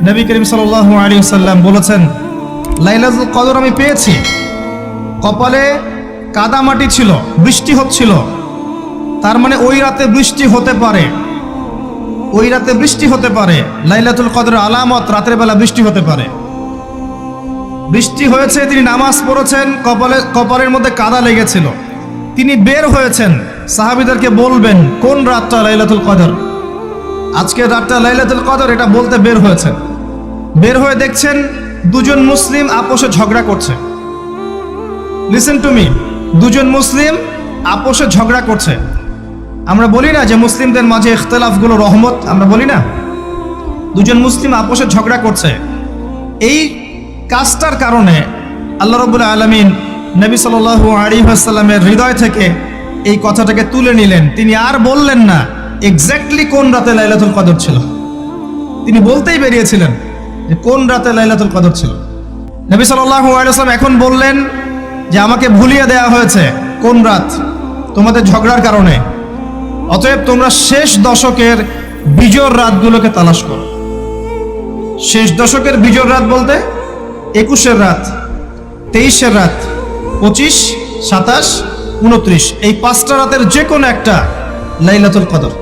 নবী করিম সাল্লাল্লাহু আলাইহি ওয়াসাল্লাম বলেছেন, লাইলাতুল কদর আমি পেয়েছি, কপালে কাদামাটি ছিল, বৃষ্টি হচ্ছিল, তার মানে ওই রাতে বৃষ্টি হতে পারে, ওই রাতে বৃষ্টি হতে পারে। লাইলাতুল কদরের আলামত রাতের বেলা বৃষ্টি হতে পারে। বৃষ্টি হয়েছে, তিনি নামাজ পড়েছেন, কপালের মধ্যে কাদা লেগেছিল, তিনি বের হয়েছেন, সাহাবীদেরকে বলবেন কোন রাতটা লাইলাতুল কদর, আজকের রাতটা লাইলাতুল কদর, এটা বলতে বের হয়েছেন। বের হয়ে দেখছেন দুজন মুসলিম আপোষে ঝগড়া করছে। লিসেন টু মি, দুজন মুসলিম আপোষে ঝগড়া করছে। আমরা বলি না যে মুসলিমদের মাঝে ইখতিলাফগুলো রহমত, আমরা বলি না? দুজন মুসলিম আপোষে ঝগড়া করছে। এই কাজটার কারণে আল্লাহ রাব্বুল আলামিন নবী সাল্লাল্লাহু আলাইহি ওয়াসাল্লামের হৃদয় থেকে এই কথাটাকে তুলে নিলেন। তিনি আর বললেন না এক্স্যাক্টলি কোন রাতে লাইলাতুল কদর ছিল, তিনি বলতেই বেরিয়েছিলেন যে কোন রাতে লাইলাতুল কদর ছিল। নবী সাল্লাল্লাহু আলাইহি ওয়াসাল্লাম এখন বললেন যে আমাকে ভুলিয়ে দেওয়া হয়েছে কোন রাত, তোমাদের ঝগড়ার কারণে। অতএব তোমরা শেষ দশকের বিজোড় রাতগুলোকে তালাশ করো। শেষ দশকের বিজোড় রাত বলতে 21-এর রাত, 23-এর রাত, 25, 27, 29, এই 5টা রাতের যে কোনো একটা লাইলাতুল কদর।